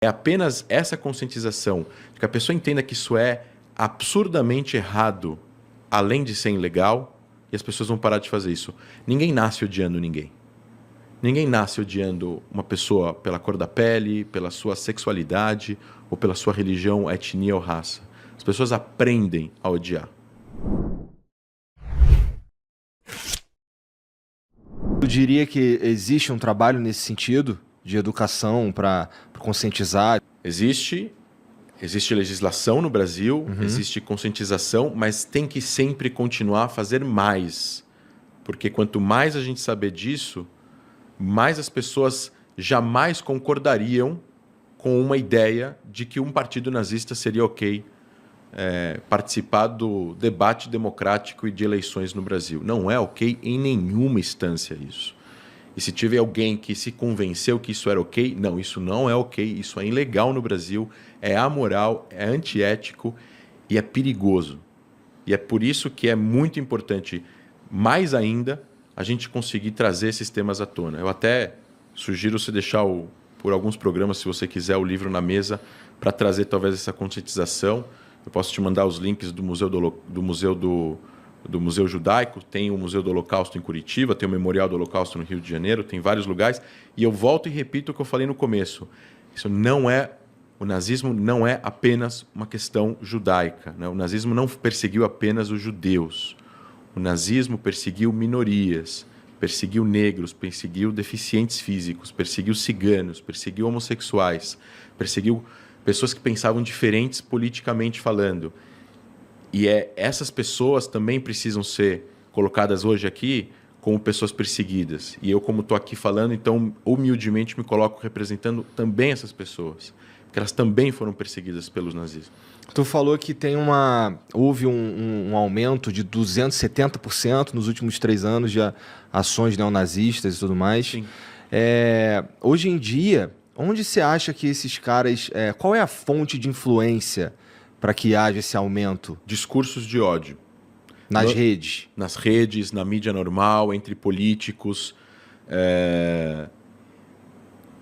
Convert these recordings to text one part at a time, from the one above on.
É apenas essa conscientização, que a pessoa entenda que isso é absurdamente errado, além de ser ilegal, e as pessoas vão parar de fazer isso. Ninguém nasce odiando ninguém. Ninguém nasce odiando uma pessoa pela cor da pele, pela sua sexualidade, ou pela sua religião, etnia ou raça. As pessoas aprendem a odiar. Eu diria que existe um trabalho nesse sentido, de educação para conscientizar. Existe legislação no Brasil, existe conscientização, mas tem que sempre continuar a fazer mais. Porque quanto mais a gente saber disso, mais as pessoas jamais concordariam com uma ideia de que um partido nazista seria ok participar do debate democrático e de eleições no Brasil. Não é ok em nenhuma instância isso. E se tiver alguém que se convenceu que isso era ok, não, isso não é ok, isso é ilegal no Brasil, é amoral, é antiético e é perigoso. E é por isso que é muito importante, mais ainda, a gente conseguir trazer esses temas à tona. Eu até sugiro você deixar, por alguns programas, se você quiser, o livro na mesa para trazer talvez essa conscientização. Eu posso te mandar os links do Museu Judaico, tem o Museu do Holocausto em Curitiba, tem o Memorial do Holocausto no Rio de Janeiro, tem vários lugares. E eu volto e repito o que eu falei no começo. O nazismo não é apenas uma questão judaica, né? O nazismo não perseguiu apenas os judeus. O nazismo perseguiu minorias, perseguiu negros, perseguiu deficientes físicos, perseguiu ciganos, perseguiu homossexuais, perseguiu pessoas que pensavam diferentes politicamente falando. E essas pessoas também precisam ser colocadas hoje aqui como pessoas perseguidas. E eu, como estou aqui falando, então, humildemente me coloco representando também essas pessoas, porque elas também foram perseguidas pelos nazistas. Tu falou que houve um aumento de 270% nos últimos 3 anos de ações neonazistas e tudo mais. Sim. Hoje em dia, onde você acha que esses caras... qual é a fonte de influência para que haja esse aumento? Discursos de ódio. Nas redes? Nas redes, na mídia normal, entre políticos.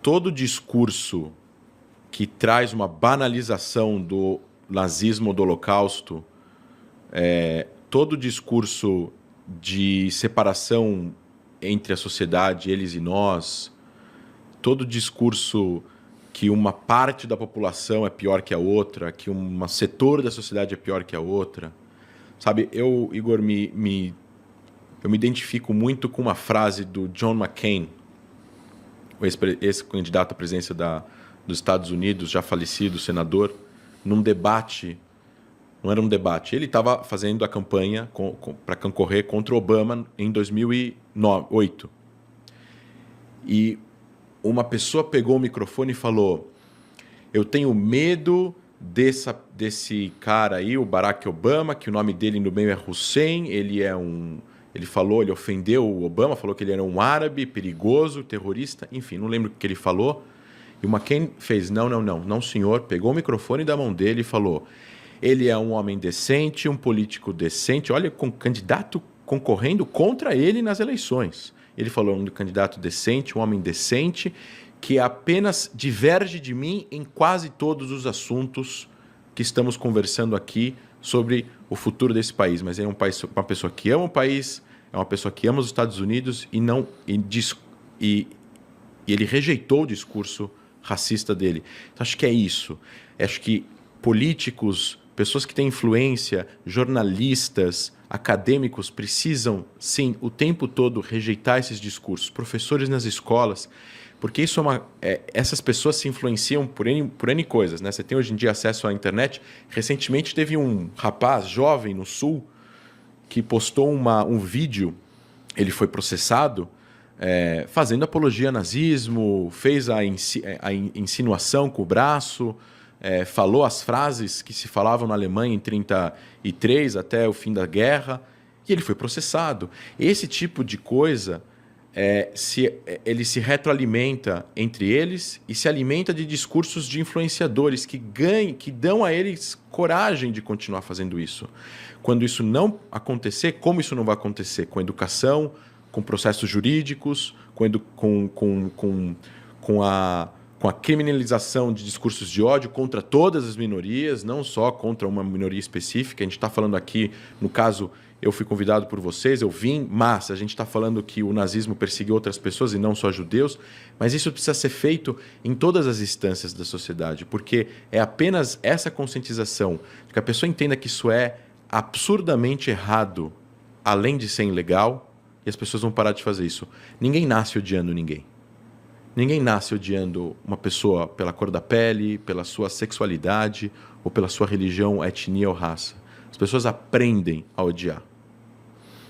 Todo discurso que traz uma banalização do nazismo ou do Holocausto, todo discurso de separação entre a sociedade, eles e nós, todo discurso que uma parte da população é pior que a outra, que um setor da sociedade é pior que a outra. Sabe, eu, Igor, eu me identifico muito com uma frase do John McCain, o ex-candidato à presidência dos Estados Unidos, já falecido, senador, num debate, não era um debate, ele estava fazendo a campanha para concorrer contra o Obama em 2008. E uma pessoa pegou o microfone e falou: eu tenho medo desse cara aí, o Barack Obama, que o nome dele no meio é Hussein, ele ofendeu o Obama, falou que ele era um árabe, perigoso, terrorista, enfim, não lembro o que ele falou. E o McCain fez, não senhor, pegou o microfone da mão dele e falou: ele é um homem decente, um político decente, olha, com candidato concorrendo contra ele nas eleições. Ele falou: um candidato decente, um homem decente, que apenas diverge de mim em quase todos os assuntos que estamos conversando aqui sobre o futuro desse país. Mas é uma pessoa que ama o país, é uma pessoa que ama os Estados Unidos e ele rejeitou o discurso racista dele. Então, acho que é isso. Acho que políticos, pessoas que têm influência, jornalistas, acadêmicos precisam, sim, o tempo todo rejeitar esses discursos. Professores nas escolas, porque isso essas pessoas se influenciam por N coisas, né? Você tem hoje em dia acesso à internet. Recentemente teve um rapaz jovem no Sul que postou um vídeo, ele foi processado, fazendo apologia ao nazismo, fez a insinuação com o braço, falou as frases que se falavam na Alemanha em 1933 até o fim da guerra, e ele foi processado. Esse tipo de coisa, ele se retroalimenta entre eles e se alimenta de discursos de influenciadores que dão a eles coragem de continuar fazendo isso. Quando isso não acontecer, como isso não vai acontecer? Com educação, com processos jurídicos, com com a criminalização de discursos de ódio contra todas as minorias, não só contra uma minoria específica. A gente está falando aqui, no caso, eu fui convidado por vocês, eu vim, mas a gente está falando que o nazismo perseguiu outras pessoas e não só judeus, mas isso precisa ser feito em todas as instâncias da sociedade, porque é apenas essa conscientização, que a pessoa entenda que isso é absurdamente errado, além de ser ilegal, e as pessoas vão parar de fazer isso. Ninguém nasce odiando ninguém. Ninguém nasce odiando uma pessoa pela cor da pele, pela sua sexualidade, ou pela sua religião, etnia ou raça. As pessoas aprendem a odiar.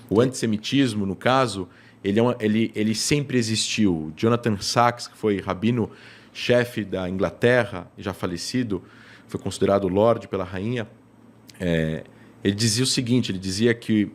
O antissemitismo, no caso, ele sempre existiu. Jonathan Sacks, que foi rabino-chefe da Inglaterra, já falecido, foi considerado Lorde pela rainha, ele dizia o seguinte, ele dizia que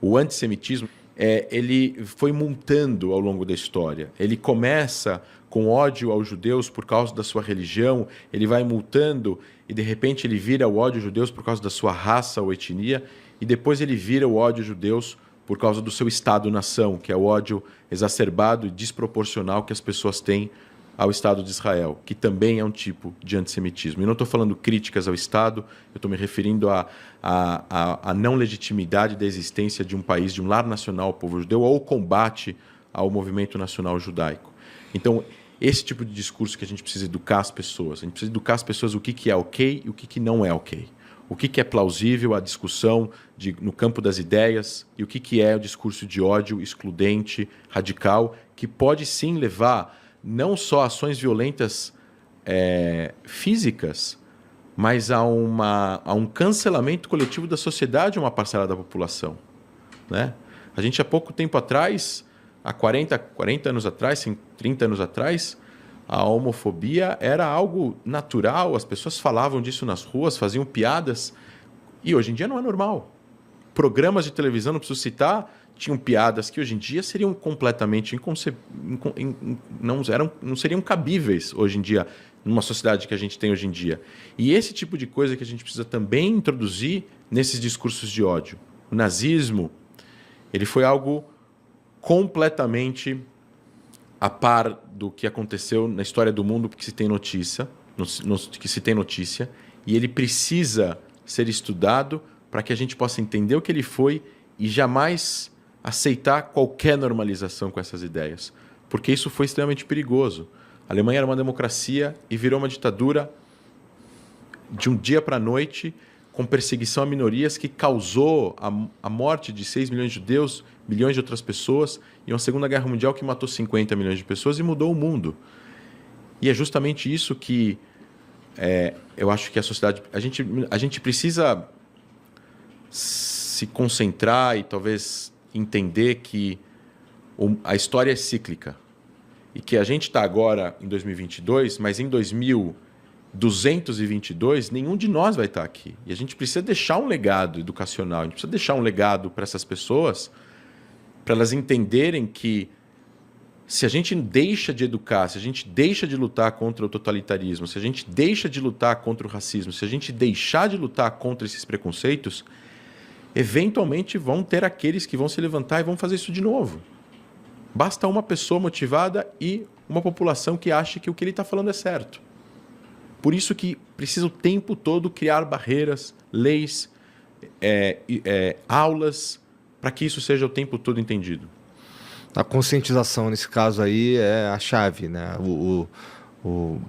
o antissemitismo ele foi montando ao longo da história. Ele começa com ódio aos judeus por causa da sua religião, ele vai mutando e de repente ele vira o ódio aos judeus por causa da sua raça ou etnia, e depois ele vira o ódio aos judeus por causa do seu Estado-nação, que é o ódio exacerbado e desproporcional que as pessoas têm ao Estado de Israel, que também é um tipo de antissemitismo. E não estou falando críticas ao Estado, eu estou me referindo à não legitimidade da existência de um país, de um lar nacional, o povo judeu, ou o combate ao movimento nacional judaico. Então, esse tipo de discurso que a gente precisa educar as pessoas. A gente precisa educar as pessoas o que é ok e o que não é ok. O que é plausível, a discussão no campo das ideias, e o que é o discurso de ódio excludente, radical, que pode sim levar não só ações violentas físicas, mas a um cancelamento coletivo da sociedade, uma parcela da população. Né? A gente, há pouco tempo atrás, há 40 anos atrás, 30 anos atrás, a homofobia era algo natural, as pessoas falavam disso nas ruas, faziam piadas, e hoje em dia não é normal. Programas de televisão, não preciso citar, tinham piadas que hoje em dia seriam completamente não seriam cabíveis hoje em dia, numa sociedade que a gente tem hoje em dia. E esse tipo de coisa que a gente precisa também introduzir nesses discursos de ódio. O nazismo, ele foi algo completamente a par do que aconteceu na história do mundo que se tem notícia, e ele precisa ser estudado para que a gente possa entender o que ele foi e jamais aceitar qualquer normalização com essas ideias, porque isso foi extremamente perigoso. A Alemanha era uma democracia e virou uma ditadura de um dia para a noite, com perseguição a minorias, que causou a morte de 6 milhões de judeus, milhões de outras pessoas, e uma Segunda Guerra Mundial que matou 50 milhões de pessoas e mudou o mundo. E é justamente isso que eu acho que a sociedade... A gente precisa se concentrar e talvez entender que a história é cíclica e que a gente está agora em 2022, mas em 2222 nenhum de nós vai estar aqui. E a gente precisa deixar um legado educacional, a gente precisa deixar um legado para essas pessoas, para elas entenderem que se a gente deixa de educar, se a gente deixa de lutar contra o totalitarismo, se a gente deixa de lutar contra o racismo, se a gente deixar de lutar contra esses preconceitos, eventualmente vão ter aqueles que vão se levantar e vão fazer isso de novo. Basta uma pessoa motivada e uma população que ache que o que ele está falando é certo. Por isso que precisa o tempo todo criar barreiras, leis, aulas, para que isso seja o tempo todo entendido. A conscientização, nesse caso aí, é a chave, né? O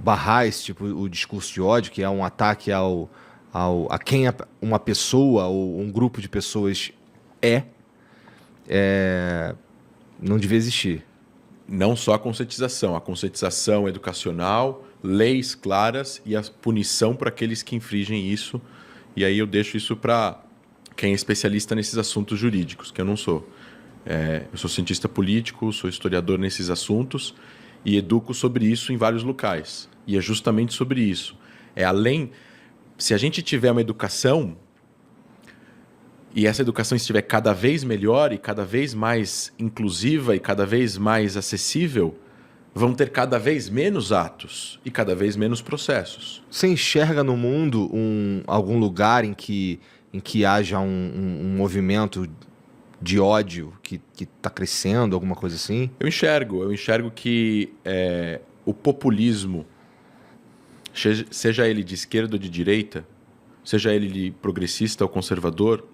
barrar esse tipo, o discurso de ódio, que é um ataque a quem uma pessoa ou um grupo de pessoas não devia existir. Não só a conscientização educacional, leis claras e a punição para aqueles que infringem isso. E aí eu deixo isso para quem é especialista nesses assuntos jurídicos, que eu não sou. Eu sou cientista político, sou historiador nesses assuntos e educo sobre isso em vários locais. E é justamente sobre isso. Se a gente tiver uma educação e essa educação estiver cada vez melhor e cada vez mais inclusiva e cada vez mais acessível, vão ter cada vez menos atos e cada vez menos processos. Você enxerga no mundo algum lugar em que haja um movimento de ódio que está crescendo, alguma coisa assim? Eu enxergo que o populismo seja ele de esquerda ou de direita, seja ele de progressista ou conservador,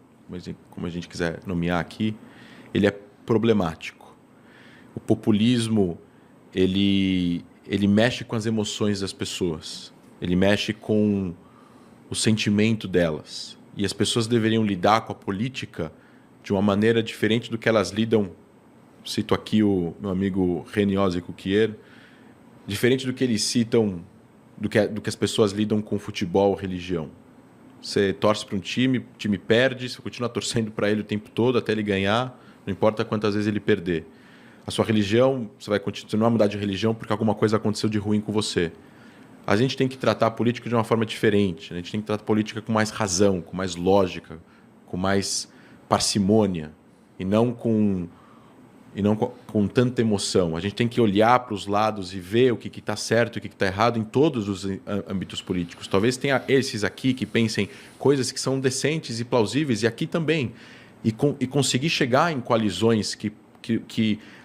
como a gente quiser nomear aqui, ele é problemático. O populismo, ele mexe com as emoções das pessoas, ele mexe com o sentimento delas. E as pessoas deveriam lidar com a política de uma maneira diferente do que elas lidam, cito aqui o meu amigo René Cuquier, diferente do que eles citam, do que as pessoas lidam com futebol ou religião. Você torce para um time, o time perde, você continua torcendo para ele o tempo todo até ele ganhar, não importa quantas vezes ele perder. A sua religião, você vai continuar a mudar de religião porque alguma coisa aconteceu de ruim com você. A gente tem que tratar a política de uma forma diferente. A gente tem que tratar a política com mais razão, com mais lógica, com mais parcimônia e não com tanta emoção. A gente tem que olhar para os lados e ver o que está certo e o que está errado em todos os âmbitos políticos. Talvez tenha esses aqui que pensem coisas que são decentes e plausíveis, e aqui também. E conseguir chegar em coalizões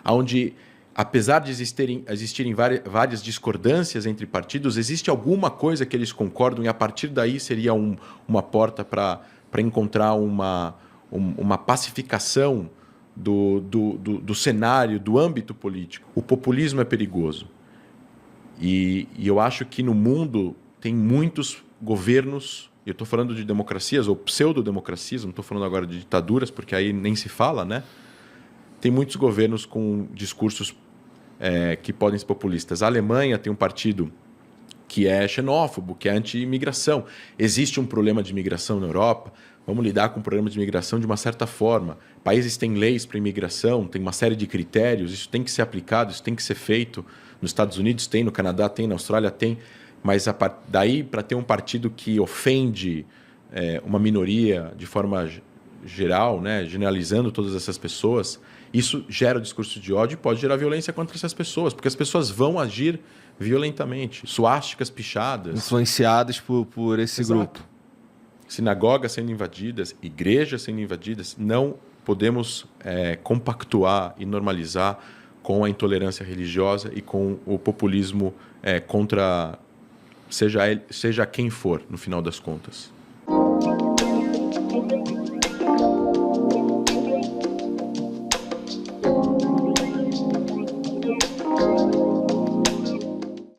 onde, apesar de existirem várias discordâncias entre partidos, existe alguma coisa que eles concordam, e a partir daí seria uma porta para encontrar uma pacificação do cenário, do âmbito político. O populismo é perigoso. E eu acho que no mundo tem muitos governos, eu estou falando de democracias ou pseudo-democracias, não estou falando agora de ditaduras, porque aí nem se fala, né? Tem muitos governos com discursos que podem ser populistas. A Alemanha tem um partido que é xenófobo, que é anti-imigração. Existe um problema de imigração na Europa, vamos lidar com o problema de imigração de uma certa forma. Países têm leis para imigração, tem uma série de critérios, isso tem que ser aplicado, isso tem que ser feito. Nos Estados Unidos tem, no Canadá tem, na Austrália tem, mas daí para ter um partido que ofende uma minoria de forma geral, né, generalizando todas essas pessoas, isso gera o discurso de ódio e pode gerar violência contra essas pessoas, porque as pessoas vão agir violentamente, suásticas pichadas. Influenciadas por esse Exato. grupo. Sinagogas sendo invadidas, igrejas sendo invadidas. Não podemos compactuar e normalizar com a intolerância religiosa e com o populismo contra seja quem for, no final das contas.